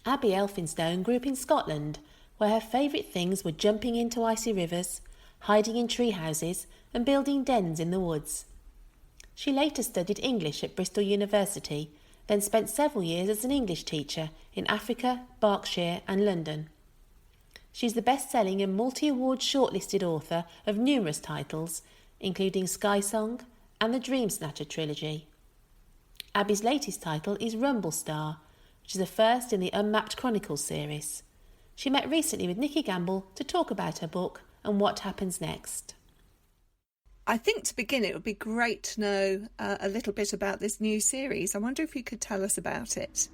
Abi Elphinstone grew up in Scotland, where her favourite things were jumping into icy rivers, hiding in tree houses, and building dens in the woods. She later studied English at Bristol University, then spent several years as an English teacher in Africa, Berkshire and London. She's the best-selling and multi-award shortlisted author of numerous titles, including Sky Song and the Dream Snatcher trilogy. Abi's latest title is Rumblestar, which is the first in the Unmapped Chronicles series. She met recently with Nikki Gamble to talk about her book and what happens next. I think to begin, it would be great to know a little bit about this new series. I wonder if you could tell us about it.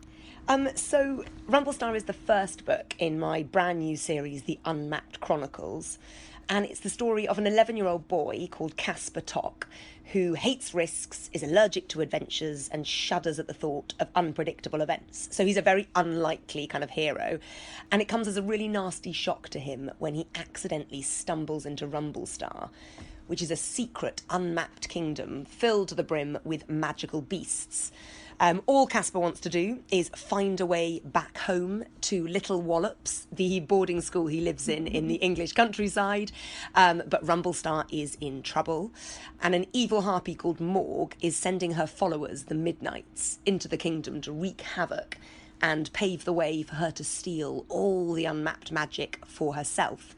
So Rumblestar is the first book in my brand new series, The Unmapped Chronicles. And it's the story of an 11-year-old boy called Casper Tock, who hates risks, is allergic to adventures and shudders at the thought of unpredictable events. So he's a very unlikely kind of hero. And it comes as a really nasty shock to him when he accidentally stumbles into Rumblestar, which is a secret, unmapped kingdom filled to the brim with magical beasts. All Casper wants to do is find a way back home to Little Wallops, the boarding school he lives in the English countryside. But Rumblestar is in trouble, and an evil harpy called Morg is sending her followers, the Midnights, into the kingdom to wreak havoc and pave the way for her to steal all the unmapped magic for herself.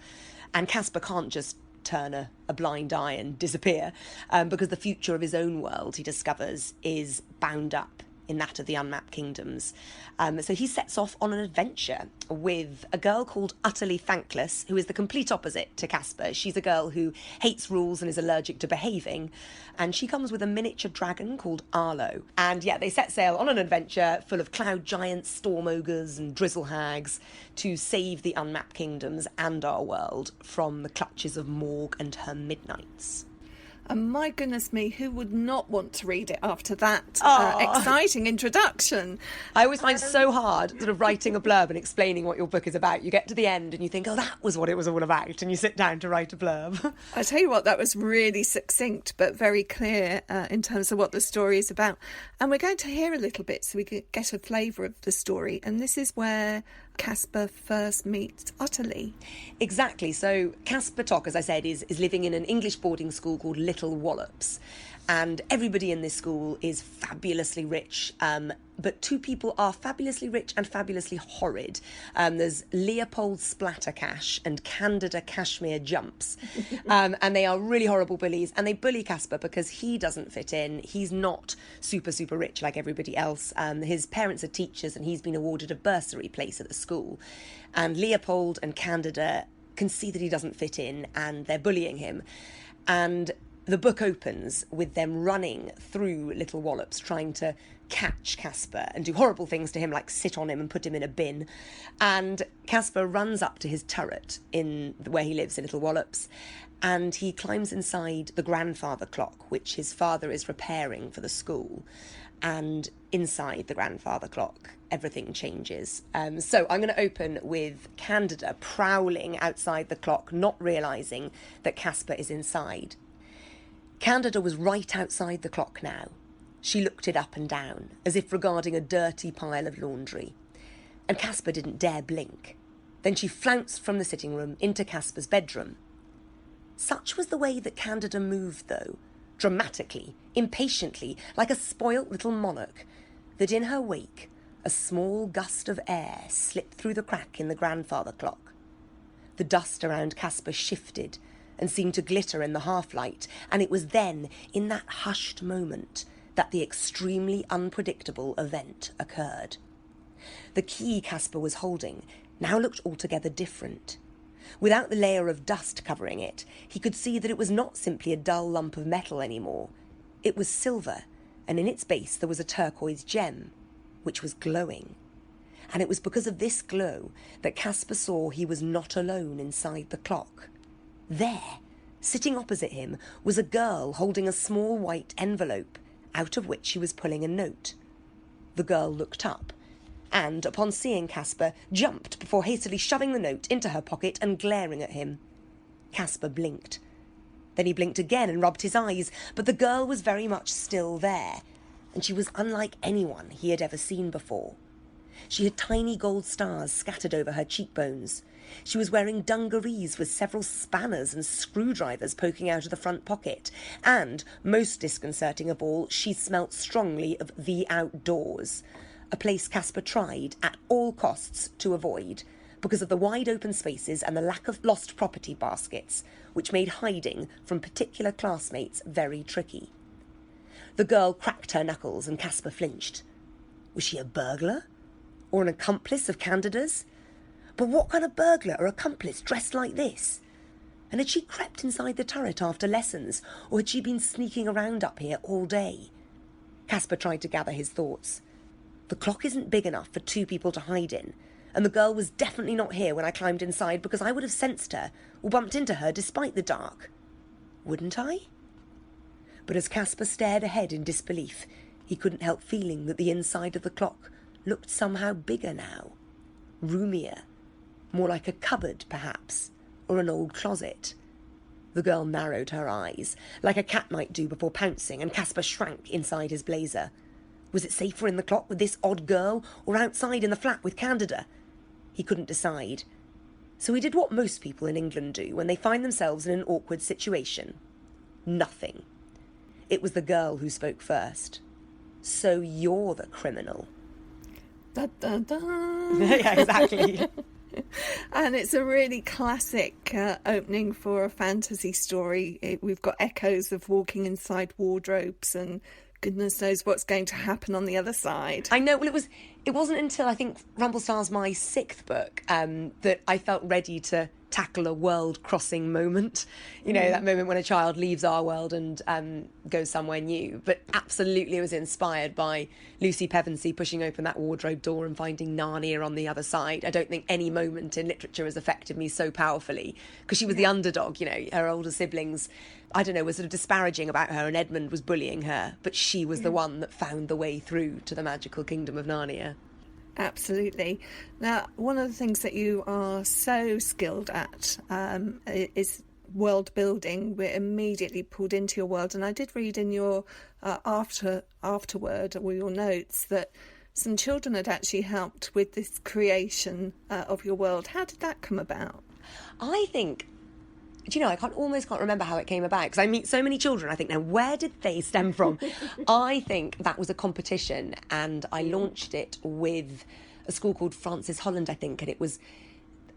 And Casper can't just turn a blind eye and disappear, because the future of his own world, he discovers, is bound up in that of the unmapped kingdoms. So he sets off on an adventure with a girl called Utterly Thankless, who is the complete opposite to Casper. She's a girl who hates rules and is allergic to behaving, and she comes with a miniature dragon called Arlo. And yeah, they set sail on an adventure full of cloud giants, storm ogres and drizzle hags to save the unmapped kingdoms and our world from the clutches of Morg and her Midnights. And my goodness me, who would not want to read it after that exciting introduction? I always find it so hard sort of writing a blurb and explaining what your book is about. You get to the end and you think, oh, that was what it was all about, and you sit down to write a blurb. I tell you what, that was really succinct but very clear in terms of what the story is about. And we're going to hear a little bit so we can get a flavour of the story. And this is where Casper first meets Utterly. Exactly. So Casper Tock, as I said, is living in an English boarding school called Little Wallops. And everybody in this school is fabulously rich, but two people are fabulously rich and fabulously horrid. There's Leopold Splattercash and Candida Cashmere Jumps, and they are really horrible bullies, and they bully Casper because he doesn't fit in. He's not super, super rich like everybody else. His parents are teachers and he's been awarded a bursary place at the school. And Leopold and Candida can see that he doesn't fit in and they're bullying him. And the book opens with them running through Little Wallops, trying to catch Casper and do horrible things to him, like sit on him and put him in a bin. And Casper runs up to his turret in where he lives in Little Wallops, and he climbs inside the grandfather clock, which his father is repairing for the school. And inside the grandfather clock, everything changes. So I'm going to open with Candida prowling outside the clock, not realising that Casper is inside. Candida was right outside the clock now. She looked it up and down, as if regarding a dirty pile of laundry. And Casper didn't dare blink. Then she flounced from the sitting room into Casper's bedroom. Such was the way that Candida moved, though, dramatically, impatiently, like a spoilt little monarch, that in her wake a small gust of air slipped through the crack in the grandfather clock. The dust around Casper shifted and seemed to glitter in the half-light, and it was then, in that hushed moment, that the extremely unpredictable event occurred. The key Casper was holding now looked altogether different. Without the layer of dust covering it, he could see that it was not simply a dull lump of metal anymore. It was silver, and in its base there was a turquoise gem, which was glowing. And it was because of this glow that Casper saw he was not alone inside the clock. There, sitting opposite him, was a girl holding a small white envelope, out of which she was pulling a note. The girl looked up, and, upon seeing Casper, jumped before hastily shoving the note into her pocket and glaring at him. Casper blinked. Then he blinked again and rubbed his eyes, but the girl was very much still there, and she was unlike anyone he had ever seen before. She had tiny gold stars scattered over her cheekbones. She was wearing dungarees with several spanners and screwdrivers poking out of the front pocket. And, most disconcerting of all, she smelt strongly of the outdoors, a place Caspar tried, at all costs, to avoid, because of the wide open spaces and the lack of lost property baskets, which made hiding from particular classmates very tricky. The girl cracked her knuckles and Caspar flinched. Was she a burglar? Or an accomplice of Candida's? But what kind of burglar or accomplice dressed like this? And had she crept inside the turret after lessons, or had she been sneaking around up here all day? Caspar tried to gather his thoughts. The clock isn't big enough for 2 people to hide in, and the girl was definitely not here when I climbed inside because I would have sensed her or bumped into her despite the dark. Wouldn't I? But as Caspar stared ahead in disbelief, he couldn't help feeling that the inside of the clock looked somehow bigger now, roomier, more like a cupboard, perhaps, or an old closet. The girl narrowed her eyes, like a cat might do before pouncing, and Caspar shrank inside his blazer. Was it safer in the clock with this odd girl, or outside in the flat with Candida? He couldn't decide. So he did what most people in England do when they find themselves in an awkward situation. Nothing. It was the girl who spoke first. So you're the criminal. Da, da, da. Yeah, exactly. And it's a really classic opening for a fantasy story. We've got echoes of walking inside wardrobes and goodness knows what's going to happen on the other side. I know. Well, it wasn't until I think Rumblestar's my 6th book that I felt ready to tackle a world-crossing moment. You know, that moment when a child leaves our world and goes somewhere new. But absolutely it was inspired by Lucy Pevensey pushing open that wardrobe door and finding Narnia on the other side. I don't think any moment in literature has affected me so powerfully, because she was the underdog, you know, her older siblings, I don't know, were sort of disparaging about her and Edmund was bullying her, but she was the one that found the way through to the magical kingdom of Narnia. Absolutely. Now, one of the things that you are so skilled at is world building. We're immediately pulled into your world. And I did read in your afterword or your notes that some children had actually helped with this creation of your world. How did that come about? I think, do you know, I almost can't remember how it came about, because I meet so many children. I think, now, where did they stem from? I think that was a competition, and I launched it with a school called Francis Holland, I think, and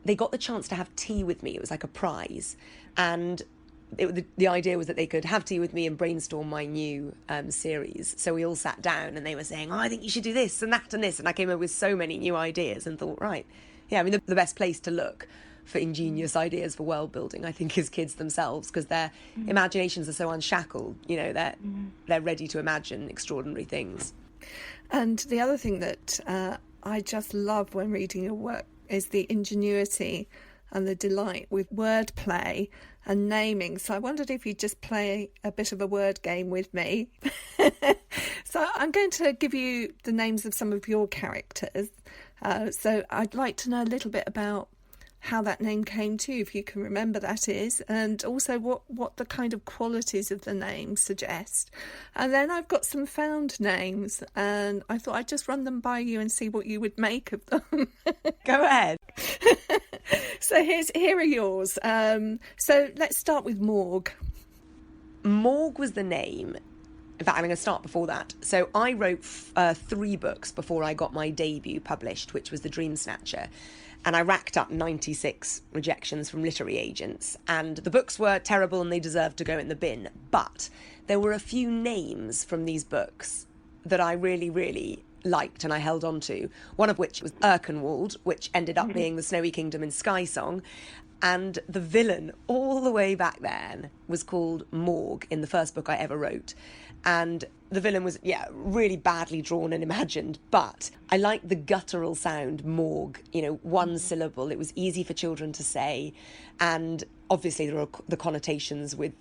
they got the chance to have tea with me. It was like a prize, and the idea was that they could have tea with me and brainstorm my new series. So we all sat down and they were saying, I think you should do this and that and this, and I came up with so many new ideas and thought, right, yeah, I mean, the best place to look for ingenious ideas for world building, I think, is kids themselves, because their imaginations are so unshackled. You know, they're ready to imagine extraordinary things. And the other thing that I just love when reading your work is the ingenuity and the delight with wordplay and naming. So I wondered if you'd just play a bit of a word game with me. So I'm going to give you the names of some of your characters. So I'd like to know a little bit about how that name came to you, if you can remember, that is, and also what the kind of qualities of the name suggest. And then I've got some found names, and I thought I'd just run them by you and see what you would make of them. Go ahead. So here are yours. So let's start with Morg. Morg was the name. In fact, I'm going to start before that. So I wrote 3 books before I got my debut published, which was The Dream Snatcher. And I racked up 96 rejections from literary agents. And the books were terrible and they deserved to go in the bin. But there were a few names from these books that I really, really liked and I held on to. One of which was Erkenwald, which ended up being the Snowy Kingdom in Sky Song. And the villain all the way back then was called Morg in the first book I ever wrote. And the villain was, really badly drawn and imagined, but I liked the guttural sound, Morg, one syllable. It was easy for children to say. And obviously there are the connotations with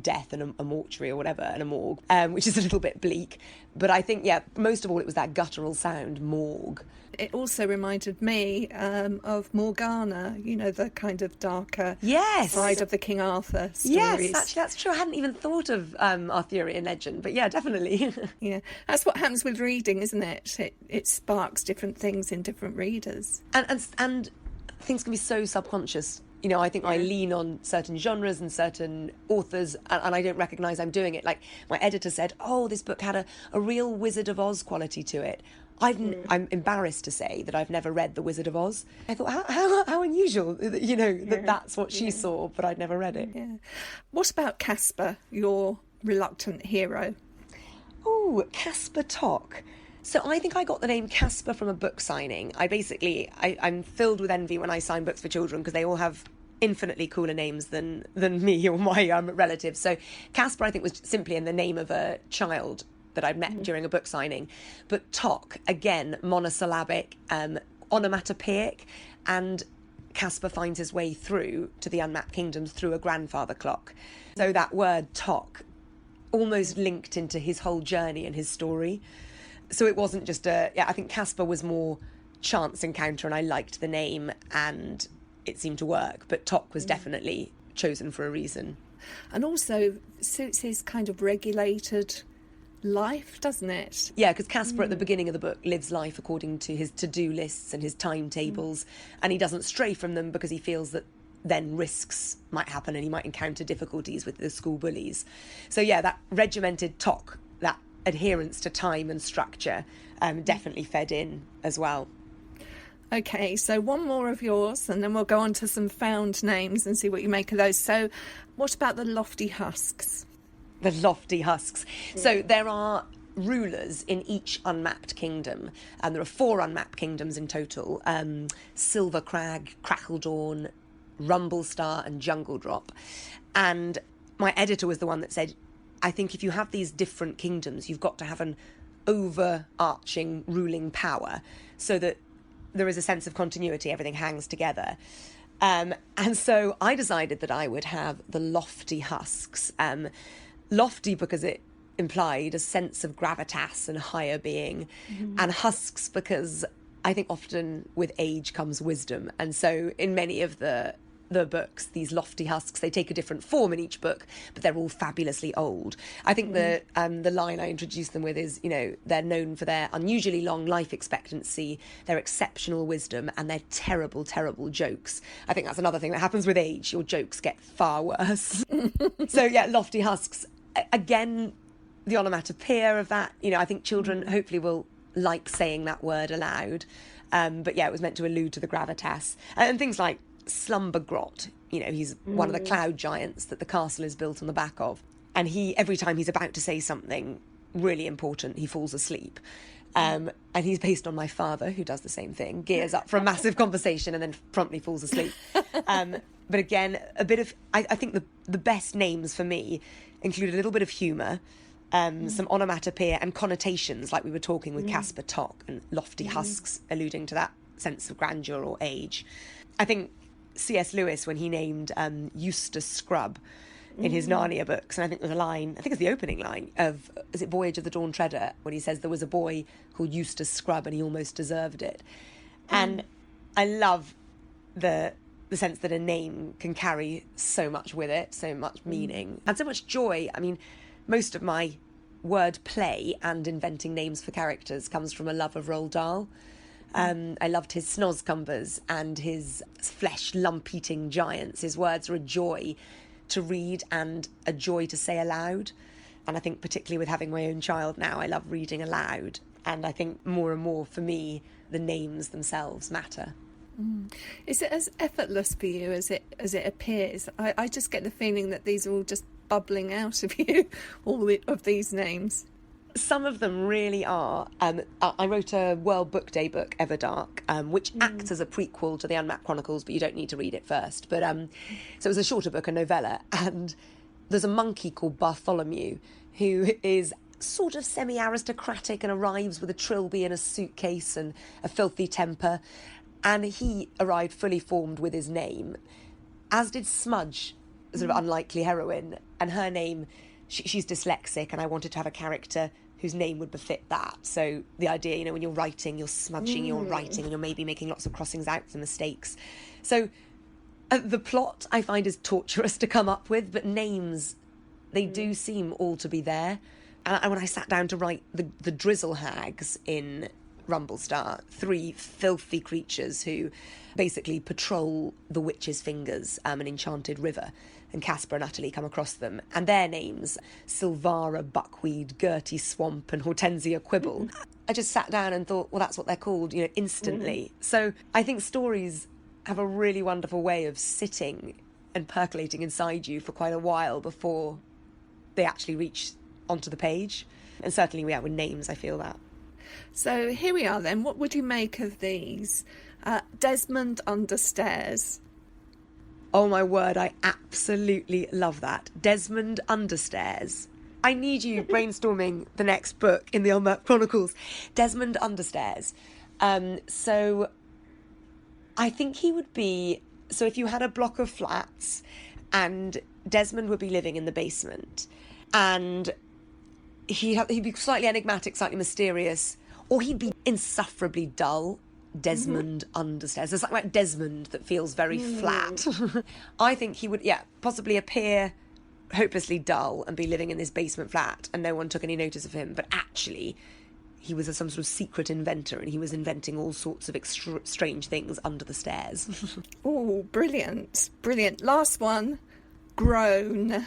death and a mortuary or whatever, and a morgue, which is a little bit bleak. But I think, yeah, most of all, it was that guttural sound, morgue. It also reminded me of Morgana, you know, the kind of darker side of the King Arthur stories. Yes, actually, that's true. I hadn't even thought of Arthurian legend, but yeah, definitely. Yeah, that's what happens with reading, isn't it? It sparks different things in different readers. And things can be so subconscious. You know, I think I lean on certain genres and certain authors, and I don't recognise I'm doing it. Like, my editor said, oh, this book had a real Wizard of Oz quality to it. I'm embarrassed to say that I've never read The Wizard of Oz. I thought, how unusual, you know, that's what she saw, but I'd never read it. Yeah. What about Caspar, your reluctant hero? Oh, Caspar Tock. So I think I got the name Caspar from a book signing. I'm filled with envy when I sign books for children because they all have infinitely cooler names than me or my relatives. So Caspar, I think, was simply in the name of a child that I'd met during a book signing. But Tock, again, monosyllabic, onomatopoeic, and Caspar finds his way through to the Unmapped Kingdoms through a grandfather clock. So that word Tock almost linked into his whole journey and his story. So it wasn't just I think Caspar was more chance encounter, and I liked the name and it seemed to work. But Tock was definitely chosen for a reason. And also suits his kind of regulated life, doesn't it? Yeah, because Caspar at the beginning of the book lives life according to his to-do lists and his timetables, and he doesn't stray from them because he feels that then risks might happen and he might encounter difficulties with the school bullies. So yeah, that regimented Tock, that adherence to time and structure, definitely fed in as well. Okay, so one more of yours and then we'll go on to some found names and see what you make of those. So what about the Lofty Husks? The Lofty Husks. So there are rulers in each unmapped kingdom, and there are 4 unmapped kingdoms in total: Silvercrag, Crackledawn, Rumblestar and Jungle Drop. And my editor was the one that said, I think if you have these different kingdoms, you've got to have an overarching ruling power so that there is a sense of continuity, everything hangs together. And so I decided that I would have the Lofty Husks. Lofty because it implied a sense of gravitas and higher being, and husks because I think often with age comes wisdom. And so in many of the books, these lofty husks, they take a different form in each book, but they're all fabulously old. I think the line I introduced them with is, you know, they're known for their unusually long life expectancy, their exceptional wisdom, and their terrible, terrible jokes. I think that's another thing that happens with age. Your jokes get far worse. So yeah, lofty husks. Again, the onomatopoeia of that, you know, I think children hopefully will like saying that word aloud. But yeah, it was meant to allude to the gravitas. And things like Slumbergrot, you know, he's one of the cloud giants that the castle is built on the back of. And every time he's about to say something really important, he falls asleep. And he's based on my father, who does the same thing, gears up for a massive conversation and then promptly falls asleep. But again, a bit of, I think the best names for me include a little bit of humour, some onomatopoeia and connotations, like we were talking with Caspar Tock and Lofty Husks, alluding to that sense of grandeur or age. I think C.S. Lewis, when he named Eustace Scrubb in his Narnia books, and I think there's a line, I think it's the opening line of, is it Voyage of the Dawn Treader, when he says there was a boy called Eustace Scrubb and he almost deserved it. And I love the sense that a name can carry so much with it, so much meaning and so much joy. I mean, most of my word play and inventing names for characters comes from a love of Roald Dahl. I loved his snozcumbers and his flesh lump-eating giants. His words are a joy to read and a joy to say aloud. And I think particularly with having my own child now, I love reading aloud. And I think more and more for me, the names themselves matter. Is it as effortless for you as it appears? I just get the feeling that these are all just bubbling out of you, of these names. Some of them really are. I wrote a World Book Day book, Everdark, which acts as a prequel to the Unmapped Chronicles, but you don't need to read it first. But so it was a shorter book, a novella, and there's a monkey called Bartholomew who is sort of semi-aristocratic and arrives with a trilby in a suitcase and a filthy temper. And he arrived fully formed with his name. as did Smudge, sort of unlikely heroine, and her name, she's dyslexic, and I wanted to have a character whose name would befit that. So the idea, you know, when you're writing, you're smudging, you're writing, and you're maybe making lots of crossings out and mistakes. So the plot, I find, is torturous to come up with, but names, they do seem all to be there. And when I sat down to write the drizzle hags in Rumblestar, 3 filthy creatures who basically patrol the witch's fingers, an enchanted river, and Casper and Utterly come across them, and their names, Silvara Buckweed, Gertie Swamp, and Hortensia Quibble. I just sat down and thought, well, that's what they're called, you know, instantly. So I think stories have a really wonderful way of sitting and percolating inside you for quite a while before they actually reach onto the page. And certainly, yeah, with names, I feel that. So here we are then. What would you make of these? Desmond Understairs. Oh my word, I absolutely love that. Desmond Understairs. I need you brainstorming the next book in the Unmapped Chronicles. Desmond Understairs. So I think he would be... So if you had a block of flats and Desmond would be living in the basement, and he'd be slightly enigmatic, slightly mysterious, or he'd be insufferably dull. Desmond Understairs. There's something about Desmond that feels very flat. I think he would, possibly appear hopelessly dull and be living in this basement flat and no one took any notice of him, but actually he was some sort of secret inventor and he was inventing all sorts of strange things under the stairs. Oh, brilliant. Brilliant. Last one. Groan.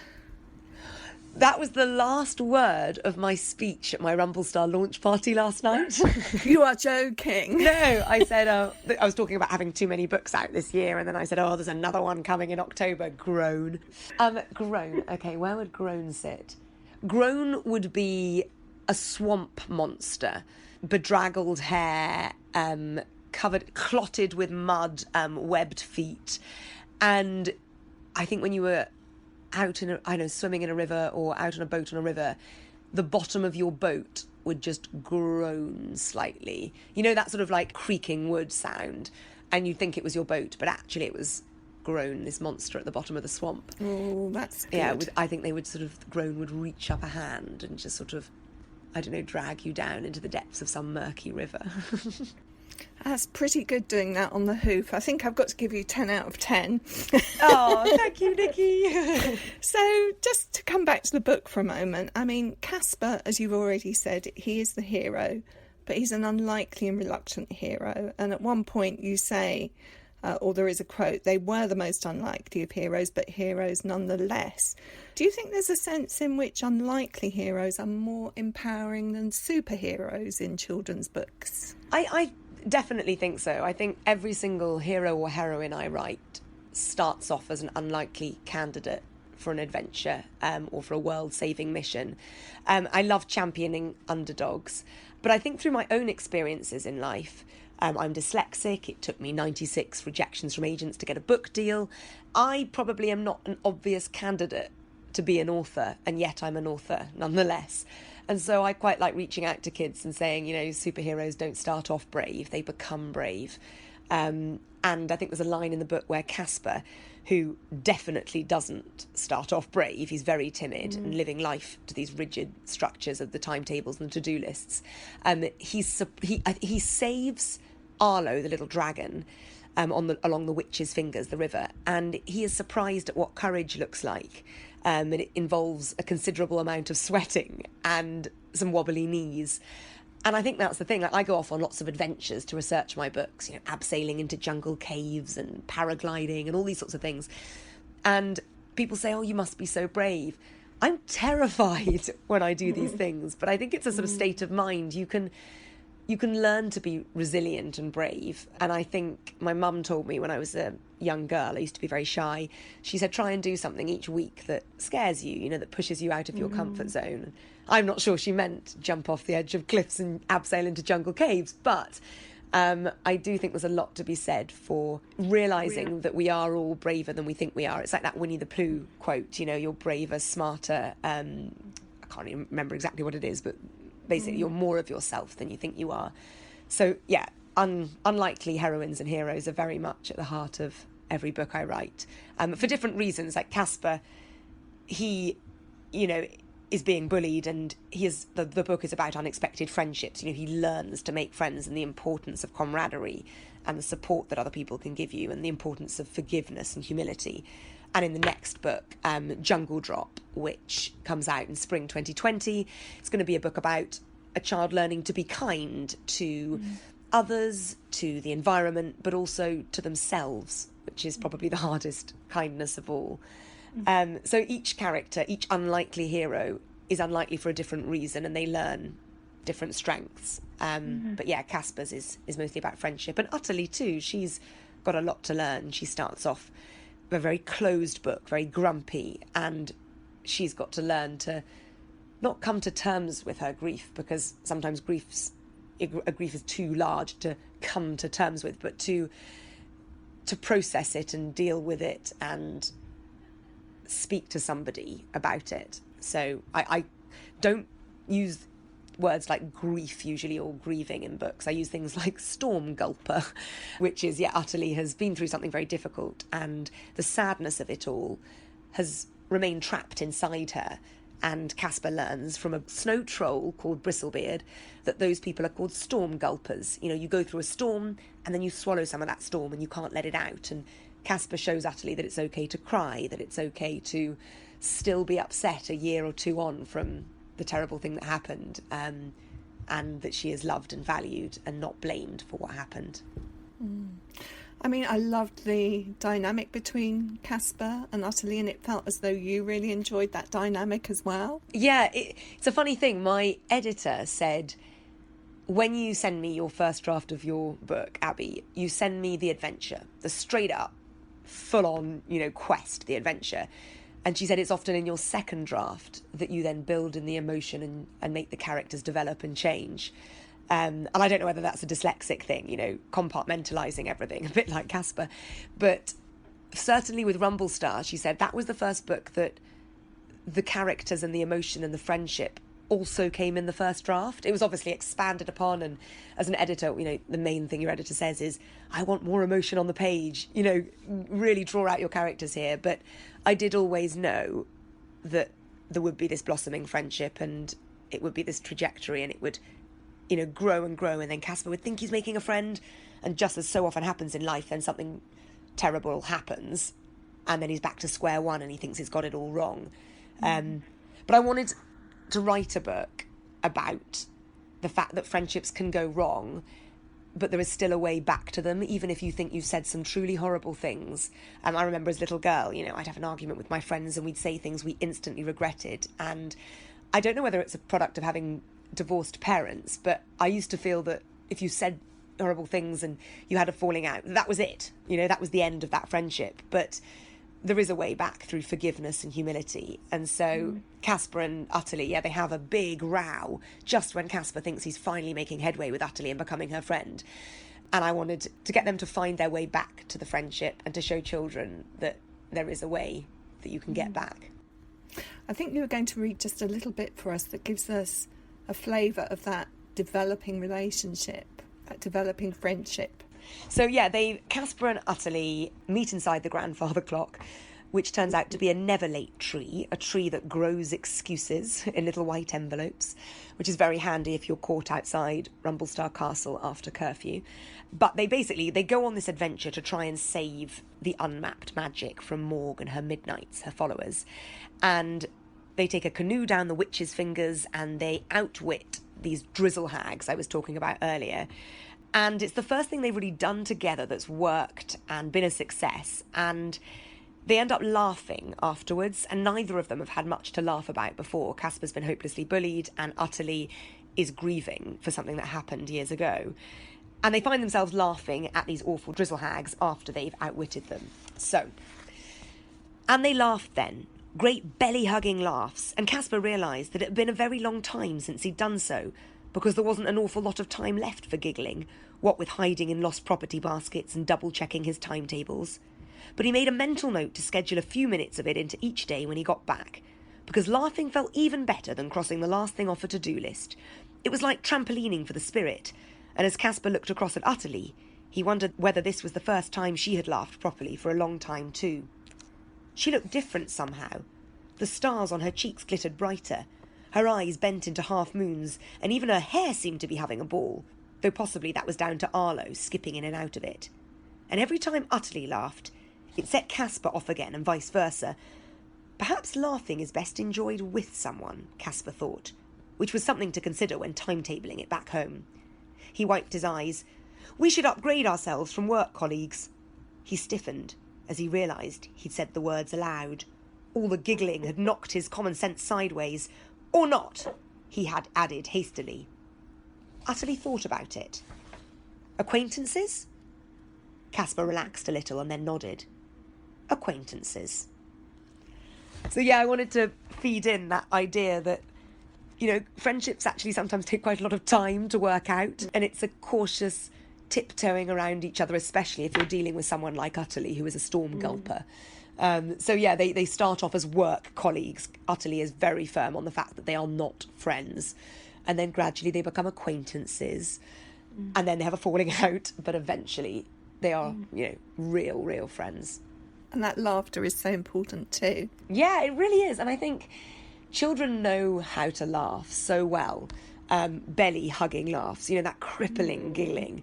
That was the last word of my speech at my Rumblestar launch party last night. You are joking. No, I said, I was talking about having too many books out this year, and then I said, oh, there's another one coming in October. Groan. Groan. Okay, where would Groan sit? Groan would be a swamp monster, bedraggled hair, clotted with mud, webbed feet. And I think when you were out in swimming in a river or out on a boat on a river, the bottom of your boat would just groan slightly. You know, that sort of like creaking wood sound, and you'd think it was your boat, but actually it was Groan, this monster at the bottom of the swamp. Oh, that's good. Yeah, I think they would sort of, Groan would reach up a hand and just sort of, I don't know, drag you down into the depths of some murky river. That's pretty good doing that on the hoof. I think I've got to give you 10 out of 10. Oh, thank you, Nikki. So just to come back to the book for a moment, I mean, Casper, as you've already said, he is the hero, but he's an unlikely and reluctant hero. And at one point you say, or there is a quote, they were the most unlikely of heroes, but heroes nonetheless. Do you think there's a sense in which unlikely heroes are more empowering than superheroes in children's books? I definitely think so. I think every single hero or heroine I write starts off as an unlikely candidate for an adventure or for a world-saving mission. I love championing underdogs, but I think through my own experiences in life, I'm dyslexic. It took me 96 rejections from agents to get a book deal. I probably am not an obvious candidate to be an author, and yet I'm an author nonetheless. And so I quite like reaching out to kids and saying, you know, superheroes don't start off brave, they become brave. And I think there's a line in the book where Casper, who definitely doesn't start off brave, he's very timid and living life to these rigid structures of the timetables and the to-do lists. He saves Arlo, the little dragon, along the witch's fingers, the river, and he is surprised at what courage looks like. And it involves a considerable amount of sweating and some wobbly knees. And I think that's the thing. I go off on lots of adventures to research my books, you know, abseiling into jungle caves and paragliding and all these sorts of things. And people say, oh, you must be so brave. I'm terrified when I do these things, but I think it's a sort of state of mind. You can learn to be resilient and brave. And I think my mum told me when I was a young girl, I used to be very shy, she said, try and do something each week that scares you, you know, that pushes you out of your comfort zone. I'm not sure she meant jump off the edge of cliffs and abseil into jungle caves, but I do think there's a lot to be said for realising that we are all braver than we think we are. It's like that Winnie the Pooh quote, you know, you're braver, smarter. I can't even remember exactly what it is, but basically you're more of yourself than you think you are. So, yeah, unlikely heroines and heroes are very much at the heart of every book I write, for different reasons. Like Casper, he, is being bullied, and the book is about unexpected friendships. He learns to make friends and the importance of camaraderie and the support that other people can give you and the importance of forgiveness and humility. And in the next book, Jungle Drop, which comes out in spring 2020, it's going to be a book about a child learning to be kind to others, to the environment, but also to themselves, which is probably the hardest kindness of all. So each character, each unlikely hero, is unlikely for a different reason, and they learn different strengths. But yeah, Casper's is mostly about friendship, and Utterly too. She's got a lot to learn. She starts off a very closed book, very grumpy, and she's got to learn to not come to terms with her grief, because sometimes grief is too large to come to terms with, but to process it and deal with it and speak to somebody about it. So I don't use words like grief usually, or grieving in books. I use things like storm gulper, which is, Utterly has been through something very difficult, and the sadness of it all has remained trapped inside her. And Casper learns from a snow troll called Bristlebeard that those people are called storm gulpers. You go through a storm and then you swallow some of that storm and you can't let it out. And Casper shows Utterly that it's okay to cry, that it's okay to still be upset a year or two on from the terrible thing that happened, and that she is loved and valued and not blamed for what happened. I mean, I loved the dynamic between Casper and Utterly, and it felt as though you really enjoyed that dynamic as well. Yeah, it's a funny thing. My editor said, when you send me your first draft of your book, Abi, you send me the adventure, the straight up, full on, quest, the adventure. And she said it's often in your second draft that you then build in the emotion and make the characters develop and change. And I don't know whether that's a dyslexic thing, compartmentalising everything, a bit like Casper. But certainly with Rumblestar, she said that was the first book that the characters and the emotion and the friendship also came in the first draft. It was obviously expanded upon, and as an editor, the main thing your editor says is, I want more emotion on the page, really draw out your characters here. But I did always know that there would be this blossoming friendship, and it would be this trajectory, and it would, grow and grow, and then Casper would think he's making a friend, and just as so often happens in life, then something terrible happens, and then he's back to square one, and he thinks he's got it all wrong. But I wanted to write a book about the fact that friendships can go wrong, but there is still a way back to them, even if you think you've said some truly horrible things. I remember as a little girl, I'd have an argument with my friends and we'd say things we instantly regretted. And I don't know whether it's a product of having divorced parents, but I used to feel that if you said horrible things and you had a falling out, that was it. That was the end of that friendship. But there is a way back through forgiveness and humility. And so Casper and Utterly, they have a big row just when Casper thinks he's finally making headway with Utterly and becoming her friend. And I wanted to get them to find their way back to the friendship and to show children that there is a way that you can get back. I think you were going to read just a little bit for us that gives us a flavour of that developing relationship, that developing friendship. So Casper and Utterly meet inside the grandfather clock, which turns out to be a never late tree, a tree that grows excuses in little white envelopes, which is very handy if you're caught outside Rumblestar Castle after curfew. But they go on this adventure to try and save the unmapped magic from Morg and her midnights, her followers. And they take a canoe down the witch's fingers and they outwit these drizzle hags I was talking about earlier. And it's the first thing they've really done together that's worked and been a success. And they end up laughing afterwards, and neither of them have had much to laugh about before. Casper's been hopelessly bullied, and Utterly is grieving for something that happened years ago. And they find themselves laughing at these awful drizzle hags after they've outwitted them. And they laughed then. Great belly-hugging laughs. And Casper realised that it had been a very long time since he'd done so, because there wasn't an awful lot of time left for giggling, what with hiding in lost property baskets and double-checking his timetables. But he made a mental note to schedule a few minutes of it into each day when he got back, because laughing felt even better than crossing the last thing off a to-do list. It was like trampolining for the spirit, and as Casper looked across at Utterly, He wondered whether this was the first time she had laughed properly for a long time too. She looked different somehow. The stars on her cheeks glittered brighter, her eyes bent into half moons, and even her hair seemed to be having a ball, though possibly that was down to Arlo skipping in and out of it. And every time Utterly laughed, it set Caspar off again, and vice versa. Perhaps laughing is best enjoyed with someone, Caspar thought, which was something to consider when timetabling it back home. He wiped his eyes. We should upgrade ourselves from work colleagues. He stiffened as he realised he'd said the words aloud. All the giggling had knocked his common sense sideways. Or not, he had added hastily. Utterly thought about it. Acquaintances? Caspar relaxed a little and then nodded. Acquaintances. So yeah, I wanted to feed in that idea that, you know, friendships actually sometimes take quite a lot of time to work out, and it's a cautious tiptoeing around each other, especially if you're dealing with someone like Utterly, who is a storm gulper. So yeah, they start off as work colleagues. Utterly is very firm on the fact that they are not friends. And then gradually they become acquaintances. And then they have a falling out, but eventually they are, you know, real friends. And that laughter is so important too. Yeah, it really is. And I think children know how to laugh so well. Belly hugging laughs, you know, that crippling giggling.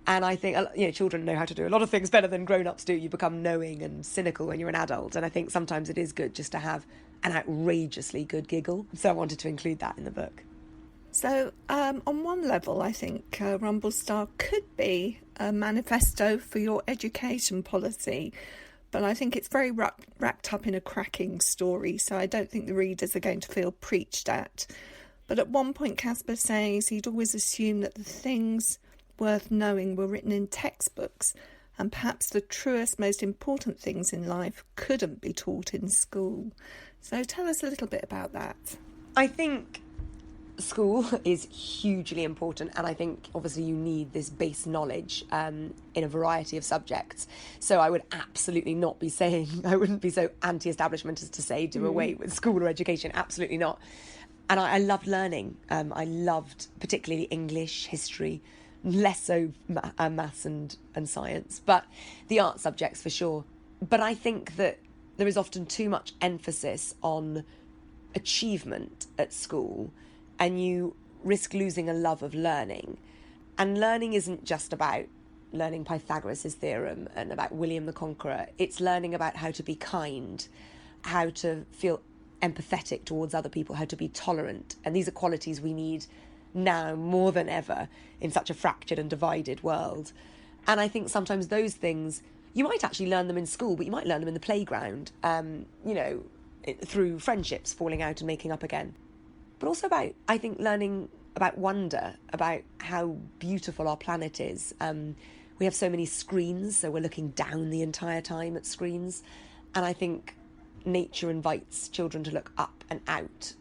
And I think, you know, children know how to do a lot of things better than grown-ups do. You become knowing and cynical when you're an adult. And I think sometimes it is good just to have an outrageously good giggle. So I wanted to include that in the book. So on one level, I think Rumblestar could be a manifesto for your education policy. But I think it's very wrapped up in a cracking story. So I don't think the readers are going to feel preached at. But at one point, Caspar says he'd always assumed that the things worth knowing were written in textbooks, and perhaps the truest, most important things in life couldn't be taught in school. So tell us a little bit about that. I think school is hugely important, and I think obviously you need this base knowledge in a variety of subjects. So I would absolutely not be saying, I wouldn't be so anti-establishment as to say do away with school or education, absolutely not. And I loved learning. I loved particularly English, history, less so maths and science, but the art subjects for sure. But I think that there is often too much emphasis on achievement at school, and you risk losing a love of learning. And learning isn't just about learning Pythagoras' theorem and about William the Conqueror. It's learning about how to be kind, how to feel empathetic towards other people, how to be tolerant. And these are qualities we need now more than ever in such a fractured and divided world. And I think sometimes those things, you might actually learn them in school, but you might learn them in the playground, you know, through friendships falling out and making up again. But also about, I think, learning about wonder, about how beautiful our planet is. We have so many screens, so we're looking down the entire time at screens. And I think nature invites children to look up and out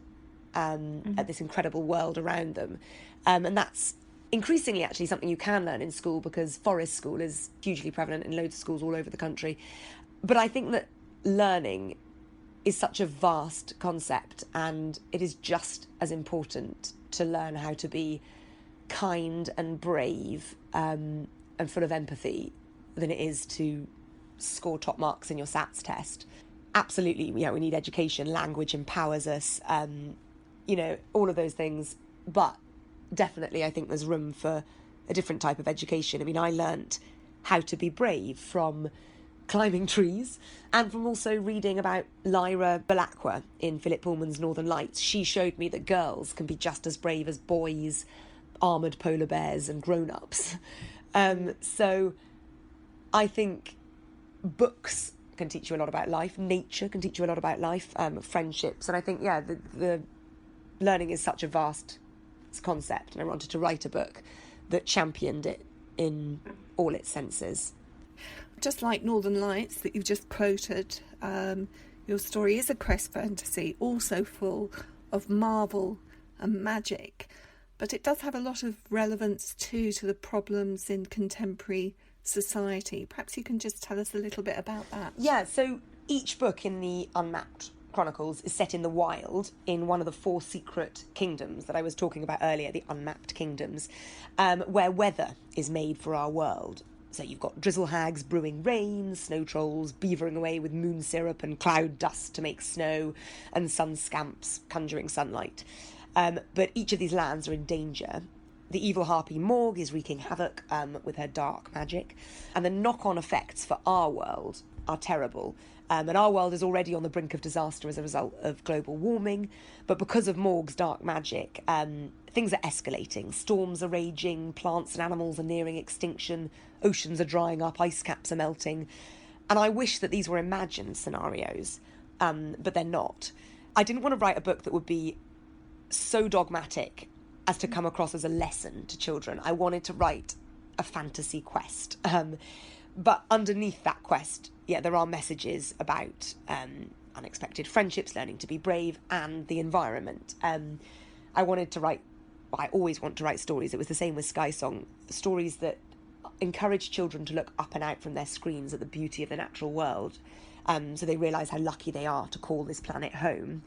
at this incredible world around them. And that's increasingly actually something you can learn in school, because forest school is hugely prevalent in loads of schools all over the country. But I think that learning is such a vast concept, and it is just as important to learn how to be kind and brave and full of empathy than it is to score top marks in your SATs test. Absolutely, yeah, we need education, language empowers us, you know, all of those things. But definitely I think there's room for a different type of education. I mean, I learnt how to be brave from climbing trees and from also reading about Lyra Belacqua in Philip Pullman's Northern Lights. She showed me that girls can be just as brave as boys, armoured polar bears and grown-ups. So I think books can teach you a lot about life, nature can teach you a lot about life, friendships, and I think, yeah, the learning is such a vast concept, and I wanted to write a book that championed it in all its senses. Just like Northern Lights that you've just quoted, your story is a quest fantasy, also full of marvel and magic, but it does have a lot of relevance too to the problems in contemporary society. Perhaps you can just tell us a little bit about that. Yeah, so each book in the Unmapped Chronicles is set in the wild, in one of the 4 secret kingdoms that I was talking about earlier, the unmapped kingdoms, where weather is made for our world. So you've got drizzle hags brewing rain, snow trolls beavering away with moon syrup and cloud dust to make snow, and sun scamps conjuring sunlight. But each of these lands are in danger. The evil harpy Morg is wreaking havoc with her dark magic, and the knock-on effects for our world are terrible. And our world is already on the brink of disaster as a result of global warming, but because of Morg's dark magic, things are escalating. Storms are raging, plants and animals are nearing extinction, oceans are drying up, ice caps are melting. And I wish that these were imagined scenarios, but they're not. I didn't want to write a book that would be so dogmatic as to come across as a lesson to children. I wanted to write a fantasy quest. But underneath that quest, there are messages about unexpected friendships, learning to be brave, and the environment. I always want to write stories. It was the same with Sky Song. Stories that encourage children to look up and out from their screens at the beauty of the natural world, so they realise how lucky they are to call this planet home.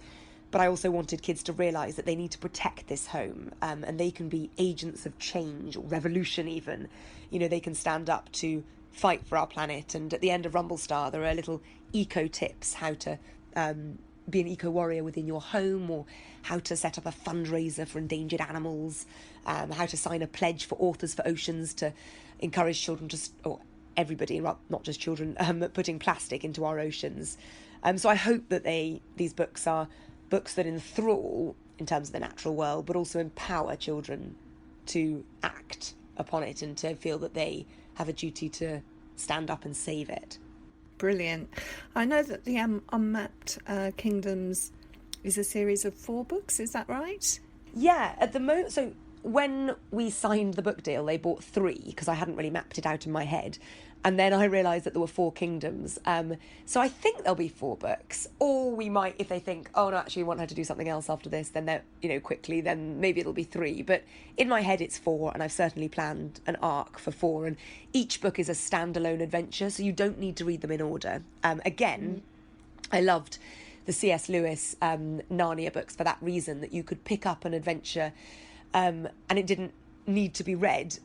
But I also wanted kids to realise that they need to protect this home, and they can be agents of change, or revolution even. They can stand up to fight for our planet. And at the end of Rumblestar, there are little eco tips, how to be an eco warrior within your home, or how to set up a fundraiser for endangered animals, how to sign a pledge for Authors for Oceans to encourage children or everybody, not just children, putting plastic into our oceans. So I hope that these books are books that enthrall in terms of the natural world, but also empower children to act upon it and to feel that they have a duty to stand up and save it. Brilliant. I know that the Unmapped Kingdoms is a series of 4 books, is that right? Yeah, at the moment. So when we signed the book deal, they bought 3 because I hadn't really mapped it out in my head. And then I realised that there were 4 kingdoms. So I think there'll be 4 books. Or we might, if they think, oh, no, actually we want her to do something else after this, then they're, quickly, then maybe it'll be 3. But in my head, it's 4, and I've certainly planned an arc for 4. And each book is a standalone adventure, so you don't need to read them in order. I loved the C.S. Lewis Narnia books for that reason, that you could pick up an adventure and it didn't need to be read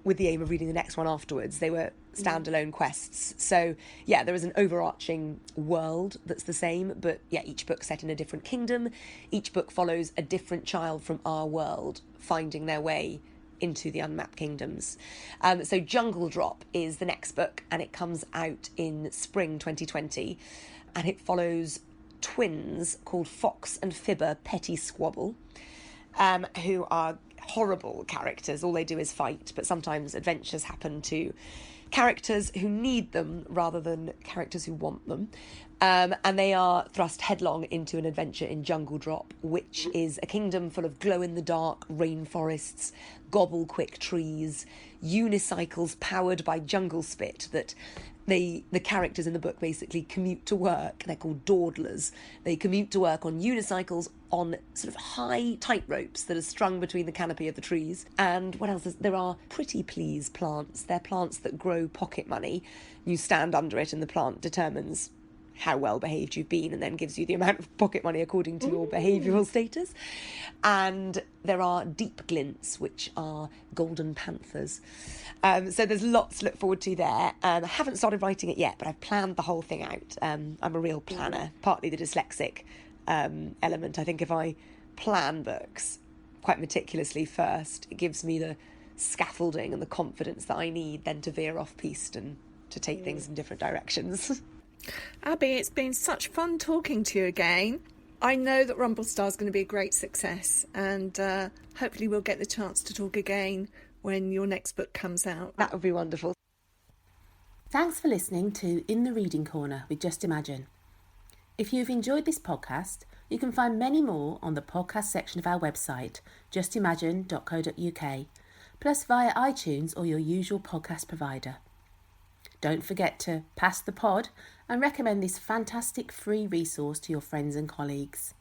with the aim of reading the next one afterwards. They were standalone quests. So, there is an overarching world that's the same, but, each book set in a different kingdom. Each book follows a different child from our world finding their way into the unmapped kingdoms. So Jungle Drop is the next book, and it comes out in spring 2020, and it follows twins called Fox and Fibber Petty Squabble, who are horrible characters. All they do is fight, but sometimes adventures happen to characters who need them rather than characters who want them. And they are thrust headlong into an adventure in Jungle Drop, which is a kingdom full of glow-in-the-dark rainforests, gobble-quick trees, unicycles powered by jungle spit that the characters in the book basically commute to work. They're called dawdlers. They commute to work on unicycles on sort of high tight ropes that are strung between the canopy of the trees. And what else? There are pretty please plants. They're plants that grow pocket money. You stand under it and the plant determines how well behaved you've been and then gives you the amount of pocket money according to your behavioural status. And there are deep glints, which are golden panthers. So there's lots to look forward to there. I haven't started writing it yet, but I've planned the whole thing out. I'm a real planner, partly the dyslexic element. I think if I plan books quite meticulously first, it gives me the scaffolding and the confidence that I need then to veer off-piste and to take things in different directions. Abi, it's been such fun talking to you again. I know that Rumblestar is going to be a great success, and hopefully we'll get the chance to talk again when your next book comes out. That would be wonderful. Thanks for listening to In the Reading Corner with Just Imagine. If you've enjoyed this podcast, you can find many more on the podcast section of our website, justimagine.co.uk, plus via iTunes or your usual podcast provider. Don't forget to pass the pod and recommend this fantastic free resource to your friends and colleagues.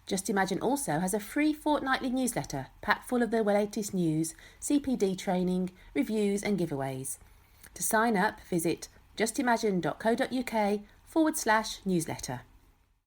Just Imagine also has a free fortnightly newsletter packed full of the latest news, CPD training, reviews and giveaways. To sign up, visit justimagine.co.uk/newsletter.